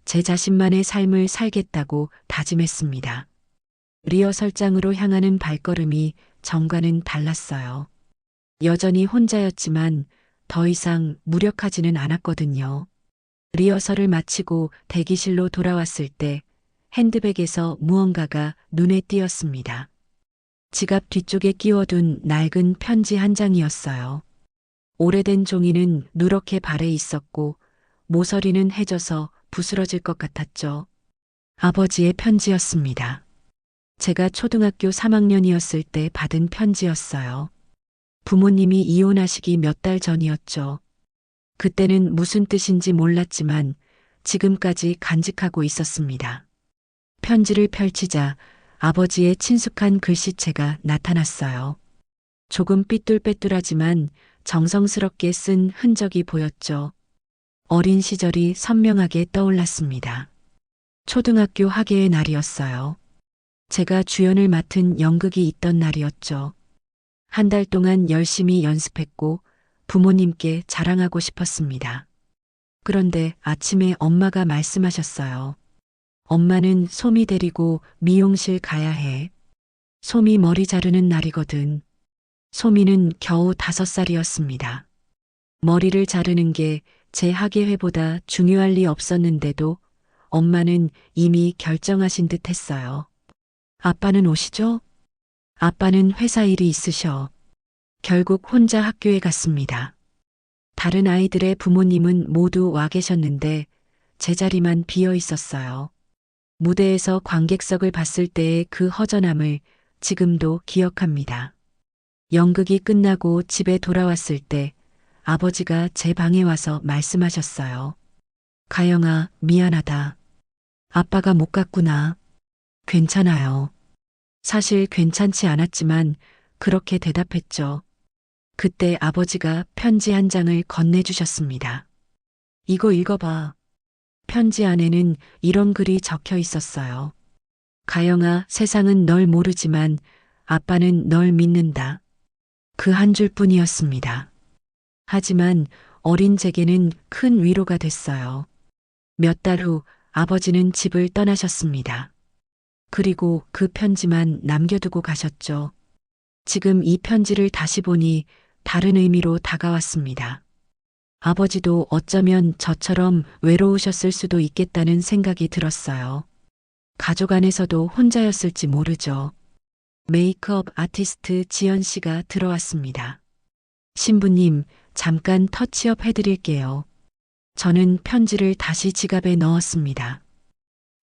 제 자신만의 삶을 살겠다고 다짐했습니다. 리허설장으로 향하는 발걸음이 전과는 달랐어요. 여전히 혼자였지만 더 이상 무력하지는 않았거든요. 리허설을 마치고 대기실로 돌아왔을 때 핸드백에서 무언가가 눈에 띄었습니다. 지갑 뒤쪽에 끼워둔 낡은 편지 한 장이었어요. 오래된 종이는 누렇게 발에 있었고 모서리는 해져서 부스러질 것 같았죠. 아버지의 편지였습니다. 제가 초등학교 3학년이었을 때 받은 편지였어요. 부모님이 이혼하시기 몇 달 전이었죠. 그때는 무슨 뜻인지 몰랐지만 지금까지 간직하고 있었습니다. 편지를 펼치자 아버지의 친숙한 글씨체가 나타났어요. 조금 삐뚤빼뚤하지만 정성스럽게 쓴 흔적이 보였죠. 어린 시절이 선명하게 떠올랐습니다. 초등학교 학예의 날이었어요. 제가 주연을 맡은 연극이 있던 날이었죠. 한 달 동안 열심히 연습했고 부모님께 자랑하고 싶었습니다. 그런데 아침에 엄마가 말씀하셨어요. 엄마는 소미 데리고 미용실 가야 해. 소미 머리 자르는 날이거든. 소미는 겨우 5살이었습니다. 머리를 자르는 게 제 학예회보다 중요할 리 없었는데도 엄마는 이미 결정하신 듯 했어요. 아빠는 오시죠? 아빠는 회사 일이 있으셔. 결국 혼자 학교에 갔습니다. 다른 아이들의 부모님은 모두 와 계셨는데 제 자리만 비어 있었어요. 무대에서 관객석을 봤을 때의 그 허전함을 지금도 기억합니다. 연극이 끝나고 집에 돌아왔을 때 아버지가 제 방에 와서 말씀하셨어요. 가영아, 미안하다. 아빠가 못 갔구나. 괜찮아요. 사실 괜찮지 않았지만 그렇게 대답했죠. 그때 아버지가 편지 한 장을 건네주셨습니다. 이거 읽어봐. 편지 안에는 이런 글이 적혀 있었어요. 가영아, 세상은 널 모르지만 아빠는 널 믿는다. 그 한 줄뿐이었습니다. 하지만 어린 제게는 큰 위로가 됐어요. 몇 달 후 아버지는 집을 떠나셨습니다. 그리고 그 편지만 남겨두고 가셨죠. 지금 이 편지를 다시 보니 다른 의미로 다가왔습니다. 아버지도 어쩌면 저처럼 외로우셨을 수도 있겠다는 생각이 들었어요. 가족 안에서도 혼자였을지 모르죠. 메이크업 아티스트 지연 씨가 들어왔습니다. 신부님, 잠깐 터치업 해드릴게요. 저는 편지를 다시 지갑에 넣었습니다.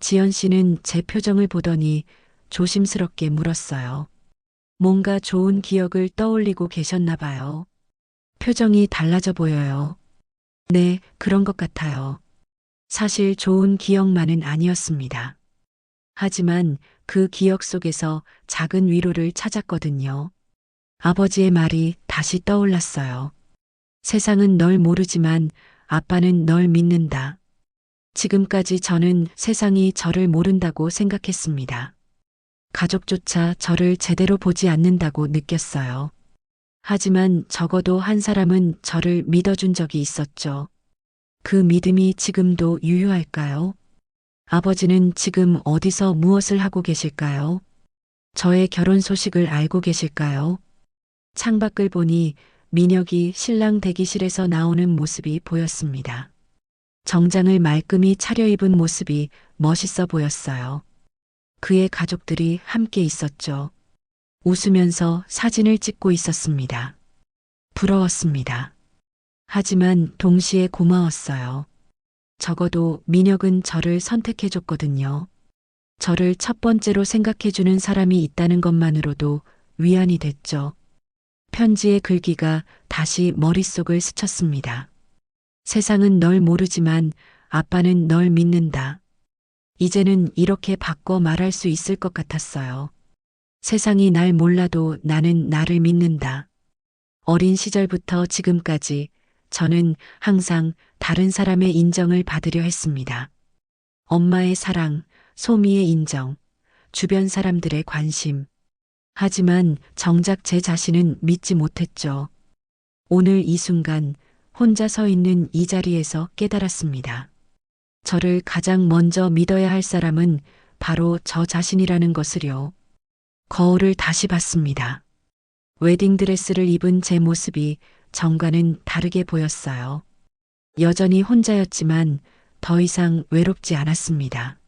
지연 씨는 제 표정을 보더니 조심스럽게 물었어요. 뭔가 좋은 기억을 떠올리고 계셨나 봐요. 표정이 달라져 보여요. 네, 그런 것 같아요. 사실 좋은 기억만은 아니었습니다. 하지만 그 기억 속에서 작은 위로를 찾았거든요. 아버지의 말이 다시 떠올랐어요. 세상은 널 모르지만 아빠는 널 믿는다. 지금까지 저는 세상이 저를 모른다고 생각했습니다. 가족조차 저를 제대로 보지 않는다고 느꼈어요. 하지만 적어도 한 사람은 저를 믿어준 적이 있었죠. 그 믿음이 지금도 유효할까요? 아버지는 지금 어디서 무엇을 하고 계실까요? 저의 결혼 소식을 알고 계실까요? 창밖을 보니 민혁이 신랑 대기실에서 나오는 모습이 보였습니다. 정장을 말끔히 차려입은 모습이 멋있어 보였어요. 그의 가족들이 함께 있었죠. 웃으면서 사진을 찍고 있었습니다. 부러웠습니다. 하지만 동시에 고마웠어요. 적어도 민혁은 저를 선택해줬거든요. 저를 첫 번째로 생각해주는 사람이 있다는 것만으로도 위안이 됐죠. 편지의 글귀가 다시 머릿속을 스쳤습니다. 세상은 널 모르지만 아빠는 널 믿는다. 이제는 이렇게 바꿔 말할 수 있을 것 같았어요. 세상이 날 몰라도 나는 나를 믿는다. 어린 시절부터 지금까지 저는 항상 다른 사람의 인정을 받으려 했습니다. 엄마의 사랑, 소미의 인정, 주변 사람들의 관심. 하지만 정작 제 자신은 믿지 못했죠. 오늘 이 순간 혼자 서 있는 이 자리에서 깨달았습니다. 저를 가장 먼저 믿어야 할 사람은 바로 저 자신이라는 것을요. 거울을 다시 봤습니다. 웨딩드레스를 입은 제 모습이 전과는 다르게 보였어요. 여전히 혼자였지만 더 이상 외롭지 않았습니다.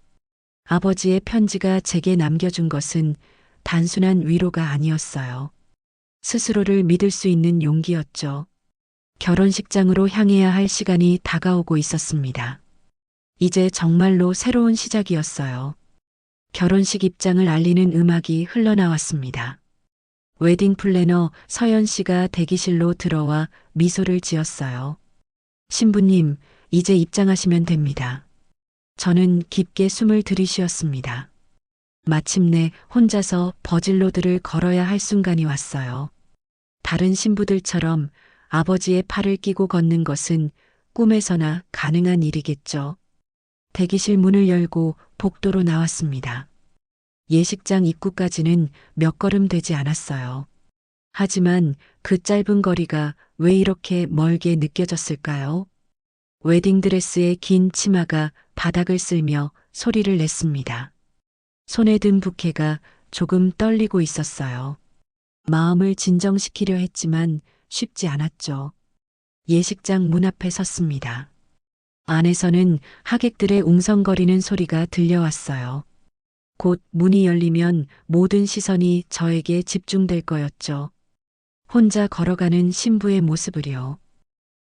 아버지의 편지가 제게 남겨준 것은 단순한 위로가 아니었어요. 스스로를 믿을 수 있는 용기였죠. 결혼식장으로 향해야 할 시간이 다가오고 있었습니다. 이제 정말로 새로운 시작이었어요. 결혼식 입장을 알리는 음악이 흘러나왔습니다. 웨딩 플래너 서연 씨가 대기실로 들어와 미소를 지었어요. 신부님, 이제 입장하시면 됩니다. 저는 깊게 숨을 들이쉬었습니다. 마침내 혼자서 버질로드를 걸어야 할 순간이 왔어요. 다른 신부들처럼 아버지의 팔을 끼고 걷는 것은 꿈에서나 가능한 일이겠죠. 대기실 문을 열고 복도로 나왔습니다. 예식장 입구까지는 몇 걸음 되지 않았어요. 하지만 그 짧은 거리가 왜 이렇게 멀게 느껴졌을까요? 웨딩드레스의 긴 치마가 바닥을 쓸며 소리를 냈습니다. 손에 든 부케가 조금 떨리고 있었어요. 마음을 진정시키려 했지만 쉽지 않았죠. 예식장 문 앞에 섰습니다. 안에서는 하객들의 웅성거리는 소리가 들려왔어요. 곧 문이 열리면 모든 시선이 저에게 집중될 거였죠. 혼자 걸어가는 신부의 모습을요.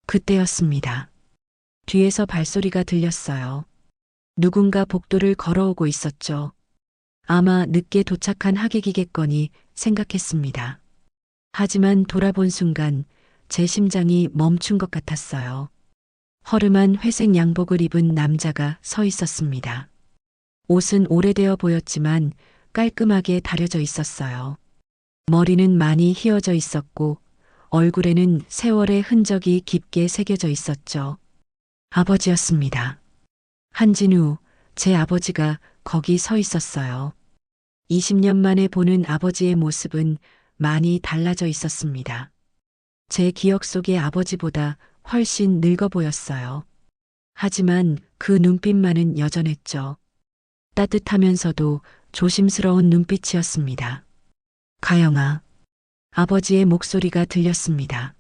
그때였습니다. 뒤에서 발소리가 들렸어요. 누군가 복도를 걸어오고 있었죠. 아마 늦게 도착한 하객이겠거니 생각했습니다. 하지만 돌아본 순간 제 심장이 멈춘 것 같았어요. 허름한 회색 양복을 입은 남자가 서 있었습니다. 옷은 오래되어 보였지만 깔끔하게 다려져 있었어요. 머리는 많이 휘어져 있었고 얼굴에는 세월의 흔적이 깊게 새겨져 있었죠. 아버지였습니다. 한진우, 제 아버지가 거기 서 있었어요. 20년 만에 보는 아버지의 모습은 많이 달라져 있었습니다. 제 기억 속의 아버지보다 훨씬 늙어 보였어요. 하지만 그 눈빛만은 여전했죠. 따뜻하면서도 조심스러운 눈빛이었습니다. 가영아. 아버지의 목소리가 들렸습니다.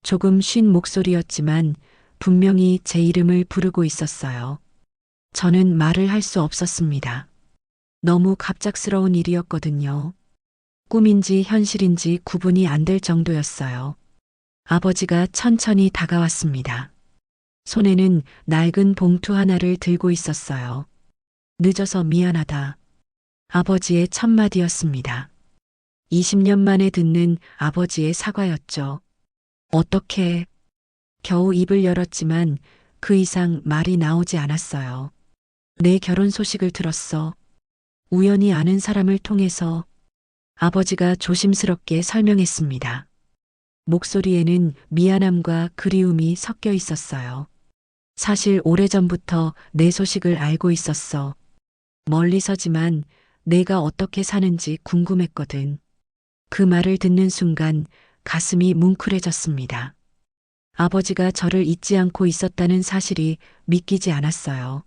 조금 쉰 목소리였지만 분명히 제 이름을 부르고 있었어요. 저는 말을 할 수 없었습니다. 너무 갑작스러운 일이었거든요. 꿈인지 현실인지 구분이 안 될 정도였어요. 아버지가 천천히 다가왔습니다. 손에는 낡은 봉투 하나를 들고 있었어요. 늦어서 미안하다. 아버지의 첫마디였습니다. 20년 만에 듣는 아버지의 사과였죠. 어떻게? 겨우 입을 열었지만 그 이상 말이 나오지 않았어요. 내 결혼 소식을 들었어. 우연히 아는 사람을 통해서. 아버지가 조심스럽게 설명했습니다. 목소리에는 미안함과 그리움이 섞여 있었어요. 사실 오래전부터 내 소식을 알고 있었어. 멀리서지만 내가 어떻게 사는지 궁금했거든. 그 말을 듣는 순간 가슴이 뭉클해졌습니다. 아버지가 저를 잊지 않고 있었다는 사실이 믿기지 않았어요.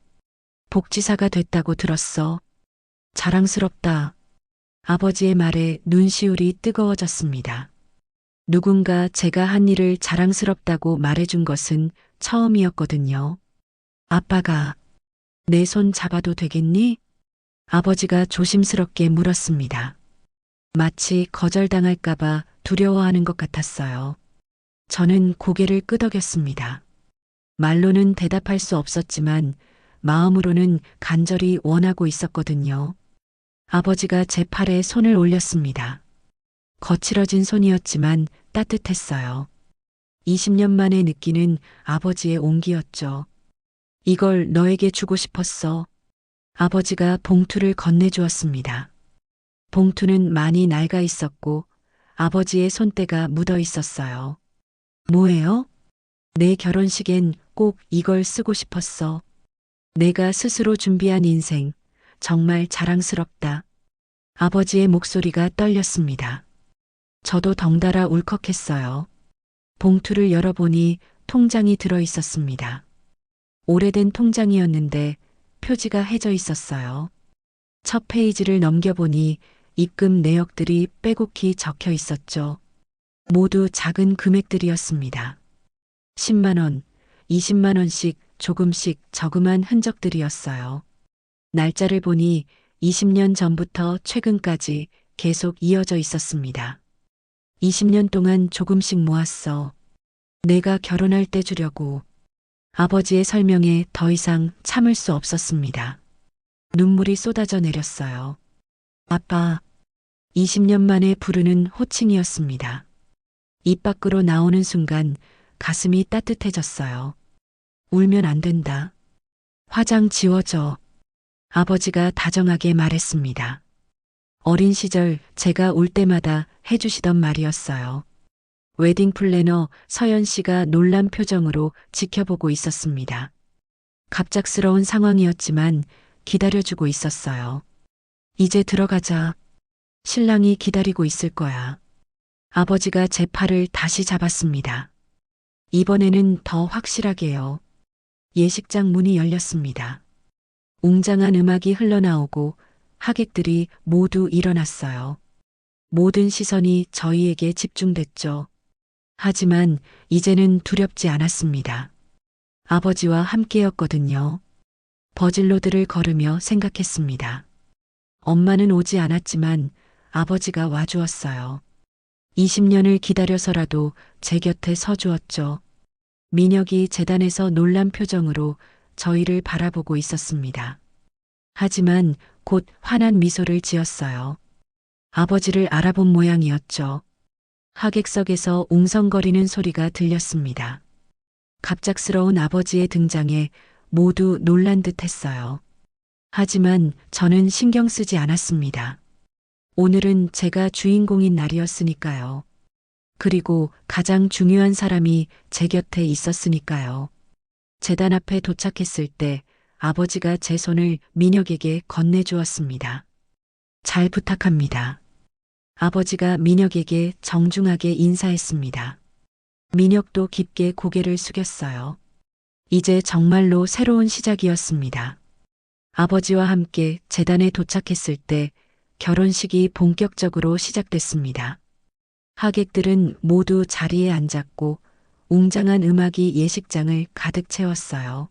복지사가 됐다고 들었어. 자랑스럽다. 아버지의 말에 눈시울이 뜨거워졌습니다. 누군가 제가 한 일을 자랑스럽다고 말해준 것은 처음이었거든요. 아빠가 내 손 잡아도 되겠니? 아버지가 조심스럽게 물었습니다. 마치 거절당할까봐 두려워하는 것 같았어요. 저는 고개를 끄덕였습니다. 말로는 대답할 수 없었지만 마음으로는 간절히 원하고 있었거든요. 아버지가 제 팔에 손을 올렸습니다. 거칠어진 손이었지만 따뜻했어요. 20년 만에 느끼는 아버지의 온기였죠. 이걸 너에게 주고 싶었어. 아버지가 봉투를 건네주었습니다. 봉투는 많이 낡아 있었고 아버지의 손때가 묻어 있었어요. 뭐예요? 내 결혼식엔 꼭 이걸 쓰고 싶었어. 내가 스스로 준비한 인생, 정말 자랑스럽다. 아버지의 목소리가 떨렸습니다. 저도 덩달아 울컥했어요. 봉투를 열어보니 통장이 들어 있었습니다. 오래된 통장이었는데 표지가 해져 있었어요. 첫 페이지를 넘겨보니 입금 내역들이 빼곡히 적혀 있었죠. 모두 작은 금액들이었습니다. 10만 원, 20만 원씩 조금씩 저금한 흔적들이었어요. 날짜를 보니 20년 전부터 최근까지 계속 이어져 있었습니다. 20년 동안 조금씩 모았어. 내가 결혼할 때 주려고. 아버지의 설명에 더 이상 참을 수 없었습니다. 눈물이 쏟아져 내렸어요. 아빠, 20년 만에 부르는 호칭이었습니다. 입 밖으로 나오는 순간 가슴이 따뜻해졌어요. 울면 안 된다. 화장 지워줘. 아버지가 다정하게 말했습니다. 어린 시절 제가 울 때마다 해주시던 말이었어요. 웨딩 플래너 서연 씨가 놀란 표정으로 지켜보고 있었습니다. 갑작스러운 상황이었지만 기다려주고 있었어요. 이제 들어가자. 신랑이 기다리고 있을 거야. 아버지가 제 팔을 다시 잡았습니다. 이번에는 더 확실하게요. 예식장 문이 열렸습니다. 웅장한 음악이 흘러나오고 하객들이 모두 일어났어요. 모든 시선이 저희에게 집중됐죠. 하지만 이제는 두렵지 않았습니다. 아버지와 함께였거든요. 버질로드를 걸으며 생각했습니다. 엄마는 오지 않았지만 아버지가 와주었어요. 20년을 기다려서라도 제 곁에 서주었죠. 민혁이 재단에서 놀란 표정으로 저희를 바라보고 있었습니다. 하지만 곧 환한 미소를 지었어요. 아버지를 알아본 모양이었죠. 하객석에서 웅성거리는 소리가 들렸습니다. 갑작스러운 아버지의 등장에 모두 놀란 듯 했어요. 하지만 저는 신경 쓰지 않았습니다. 오늘은 제가 주인공인 날이었으니까요. 그리고 가장 중요한 사람이 제 곁에 있었으니까요. 재단 앞에 도착했을 때 아버지가 제 손을 민혁에게 건네주었습니다. 잘 부탁합니다. 아버지가 민혁에게 정중하게 인사했습니다. 민혁도 깊게 고개를 숙였어요. 이제 정말로 새로운 시작이었습니다. 아버지와 함께 재단에 도착했을 때 결혼식이 본격적으로 시작됐습니다. 하객들은 모두 자리에 앉았고 웅장한 음악이 예식장을 가득 채웠어요.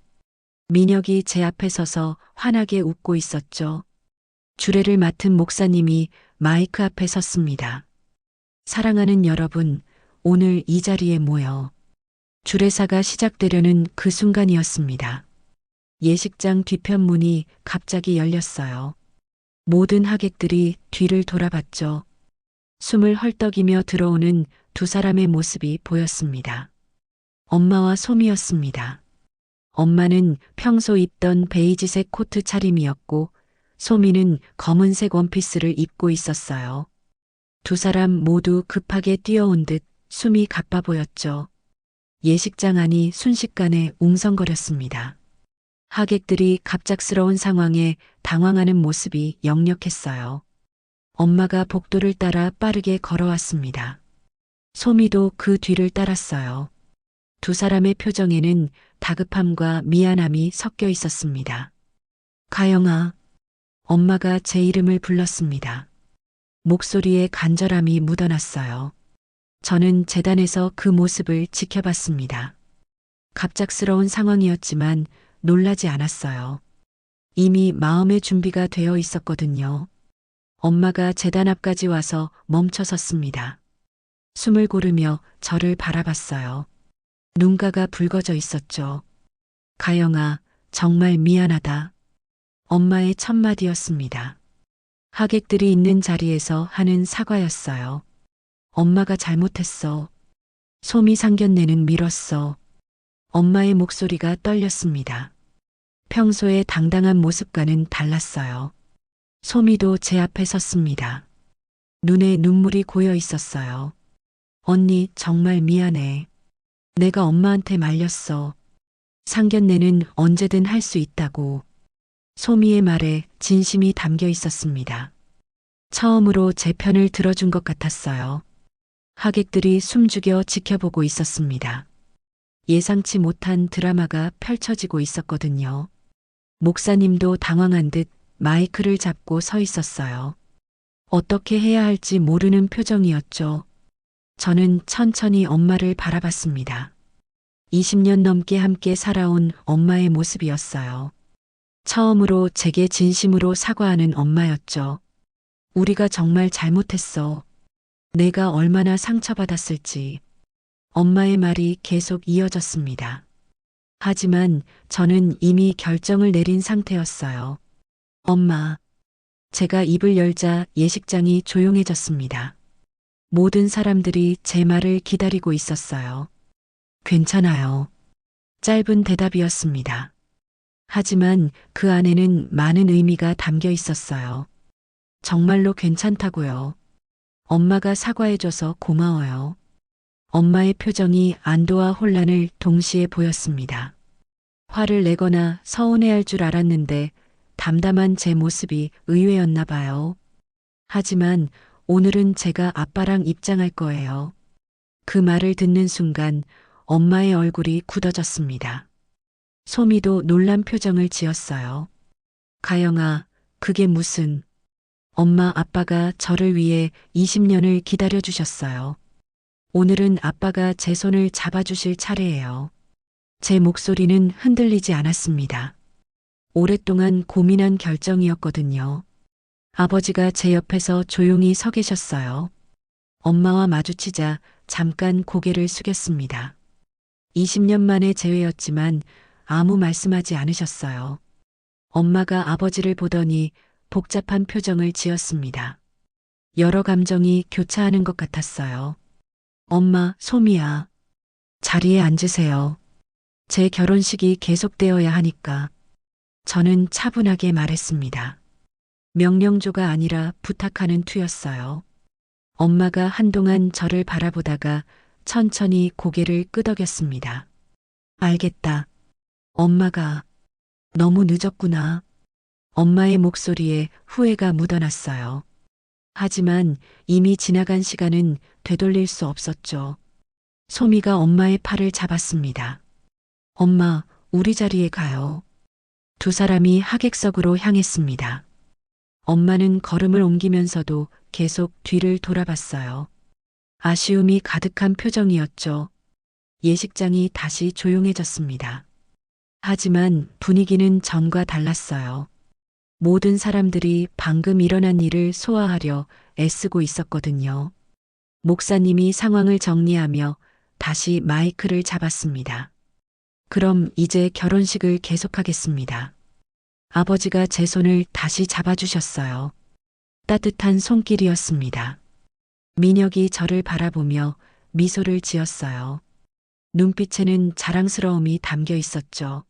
민혁이 제 앞에 서서 환하게 웃고 있었죠. 주례를 맡은 목사님이 마이크 앞에 섰습니다. 사랑하는 여러분, 오늘 이 자리에 모여 주례사가 시작되려는 그 순간이었습니다. 예식장 뒤편 문이 갑자기 열렸어요. 모든 하객들이 뒤를 돌아봤죠. 숨을 헐떡이며 들어오는 두 사람의 모습이 보였습니다. 엄마와 솜이었습니다. 엄마는 평소 입던 베이지색 코트 차림이었고 솜이는 검은색 원피스를 입고 있었어요. 두 사람 모두 급하게 뛰어온 듯 숨이 가빠 보였죠. 예식장 안이 순식간에 웅성거렸습니다. 하객들이 갑작스러운 상황에 당황하는 모습이 역력했어요. 엄마가 복도를 따라 빠르게 걸어왔습니다. 솜이도 그 뒤를 따랐어요. 두 사람의 표정에는 다급함과 미안함이 섞여 있었습니다. 가영아, 엄마가 제 이름을 불렀습니다. 목소리에 간절함이 묻어났어요. 저는 재단에서 그 모습을 지켜봤습니다. 갑작스러운 상황이었지만 놀라지 않았어요. 이미 마음의 준비가 되어 있었거든요. 엄마가 재단 앞까지 와서 멈춰 섰습니다. 숨을 고르며 저를 바라봤어요. 눈가가 붉어져 있었죠. 가영아, 정말 미안하다. 엄마의 첫마디였습니다. 하객들이 있는 자리에서 하는 사과였어요. 엄마가 잘못했어. 솜이 상견례는 미뤘어. 엄마의 목소리가 떨렸습니다. 평소의 당당한 모습과는 달랐어요. 솜이도 제 앞에 섰습니다. 눈에 눈물이 고여 있었어요. 언니, 정말 미안해. 내가 엄마한테 말렸어. 상견례는 언제든 할 수 있다고. 솜이의 말에 진심이 담겨 있었습니다. 처음으로 제 편을 들어준 것 같았어요. 하객들이 숨죽여 지켜보고 있었습니다. 예상치 못한 드라마가 펼쳐지고 있었거든요. 목사님도 당황한 듯 마이크를 잡고 서 있었어요. 어떻게 해야 할지 모르는 표정이었죠. 저는 천천히 엄마를 바라봤습니다. 20년 넘게 함께 살아온 엄마의 모습이었어요. 처음으로 제게 진심으로 사과하는 엄마였죠. 우리가 정말 잘못했어. 내가 얼마나 상처받았을지. 엄마의 말이 계속 이어졌습니다. 하지만 저는 이미 결정을 내린 상태였어요. 엄마. 제가 입을 열자 예식장이 조용해졌습니다. 모든 사람들이 제 말을 기다리고 있었어요. 괜찮아요. 짧은 대답이었습니다. 하지만 그 안에는 많은 의미가 담겨 있었어요. 정말로 괜찮다고요. 엄마가 사과해줘서 고마워요. 엄마의 표정이 안도와 혼란을 동시에 보였습니다. 화를 내거나 서운해할 줄 알았는데 담담한 제 모습이 의외였나 봐요. 하지만 오늘은 제가 아빠랑 입장할 거예요. 그 말을 듣는 순간 엄마의 얼굴이 굳어졌습니다. 솜이도 놀란 표정을 지었어요. 가영아, 그게 무슨... 엄마 아빠가 저를 위해 20년을 기다려주셨어요. 오늘은 아빠가 제 손을 잡아주실 차례예요. 제 목소리는 흔들리지 않았습니다. 오랫동안 고민한 결정이었거든요. 아버지가 제 옆에서 조용히 서 계셨어요. 엄마와 마주치자 잠깐 고개를 숙였습니다. 20년 만의 재회였지만 아무 말씀하지 않으셨어요. 엄마가 아버지를 보더니 복잡한 표정을 지었습니다. 여러 감정이 교차하는 것 같았어요. 엄마, 솜이야. 자리에 앉으세요. 제 결혼식이 계속되어야 하니까. 저는 차분하게 말했습니다. 명령조가 아니라 부탁하는 투였어요. 엄마가 한동안 저를 바라보다가 천천히 고개를 끄덕였습니다. 알겠다. 엄마가 너무 늦었구나. 엄마의 목소리에 후회가 묻어났어요. 하지만 이미 지나간 시간은 되돌릴 수 없었죠. 솜이가 엄마의 팔을 잡았습니다. 엄마, 우리 자리에 가요. 두 사람이 하객석으로 향했습니다. 엄마는 걸음을 옮기면서도 계속 뒤를 돌아봤어요. 아쉬움이 가득한 표정이었죠. 예식장이 다시 조용해졌습니다. 하지만 분위기는 전과 달랐어요. 모든 사람들이 방금 일어난 일을 소화하려 애쓰고 있었거든요. 목사님이 상황을 정리하며 다시 마이크를 잡았습니다. 그럼 이제 결혼식을 계속하겠습니다. 아버지가 제 손을 다시 잡아주셨어요. 따뜻한 손길이었습니다. 민혁이 저를 바라보며 미소를 지었어요. 눈빛에는 자랑스러움이 담겨 있었죠.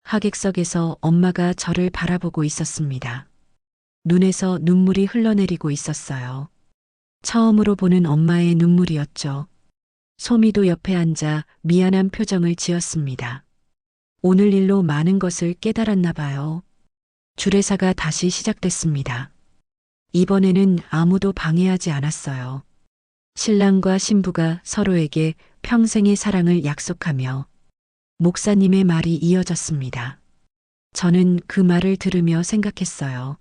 하객석에서 엄마가 저를 바라보고 있었습니다. 눈에서 눈물이 흘러내리고 있었어요. 처음으로 보는 엄마의 눈물이었죠. 소미도 옆에 앉아 미안한 표정을 지었습니다. 오늘 일로 많은 것을 깨달았나 봐요. 주례사가 다시 시작됐습니다. 이번에는 아무도 방해하지 않았어요. 신랑과 신부가 서로에게 평생의 사랑을 약속하며 목사님의 말이 이어졌습니다. 저는 그 말을 들으며 생각했어요.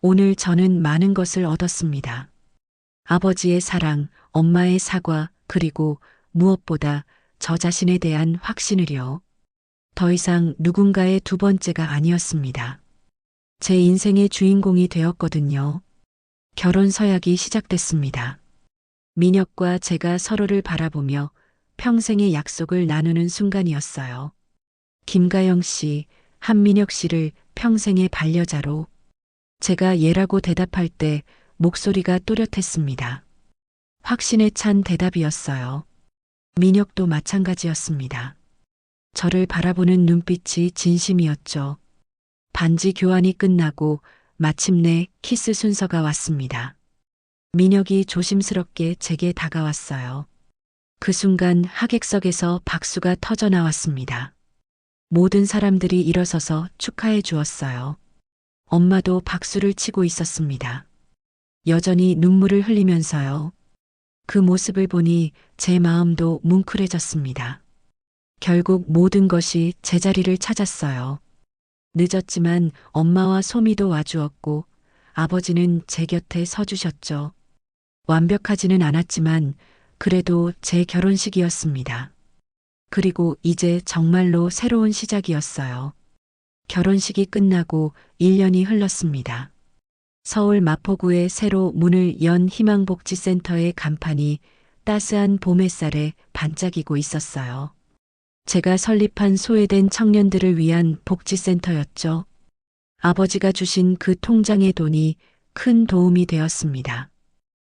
오늘 저는 많은 것을 얻었습니다. 아버지의 사랑, 엄마의 사과, 그리고 무엇보다 저 자신에 대한 확신을요. 더 이상 누군가의 두 번째가 아니었습니다. 제 인생의 주인공이 되었거든요. 결혼 서약이 시작됐습니다. 민혁과 제가 서로를 바라보며 평생의 약속을 나누는 순간이었어요. 김가영 씨, 한민혁 씨를 평생의 반려자로. 제가 예라고 대답할 때 목소리가 또렷했습니다. 확신에 찬 대답이었어요. 민혁도 마찬가지였습니다. 저를 바라보는 눈빛이 진심이었죠. 반지 교환이 끝나고 마침내 키스 순서가 왔습니다. 민혁이 조심스럽게 제게 다가왔어요. 그 순간 하객석에서 박수가 터져 나왔습니다. 모든 사람들이 일어서서 축하해 주었어요. 엄마도 박수를 치고 있었습니다. 여전히 눈물을 흘리면서요. 그 모습을 보니 제 마음도 뭉클해졌습니다. 결국 모든 것이 제자리를 찾았어요. 늦었지만 엄마와 소미도 와주었고 아버지는 제 곁에 서주셨죠. 완벽하지는 않았지만 그래도 제 결혼식이었습니다. 그리고 이제 정말로 새로운 시작이었어요. 결혼식이 끝나고 1년이 흘렀습니다. 서울 마포구에 새로 문을 연 희망복지센터의 간판이 따스한 봄 햇살에 반짝이고 있었어요. 제가 설립한 소외된 청년들을 위한 복지센터였죠. 아버지가 주신 그 통장의 돈이 큰 도움이 되었습니다.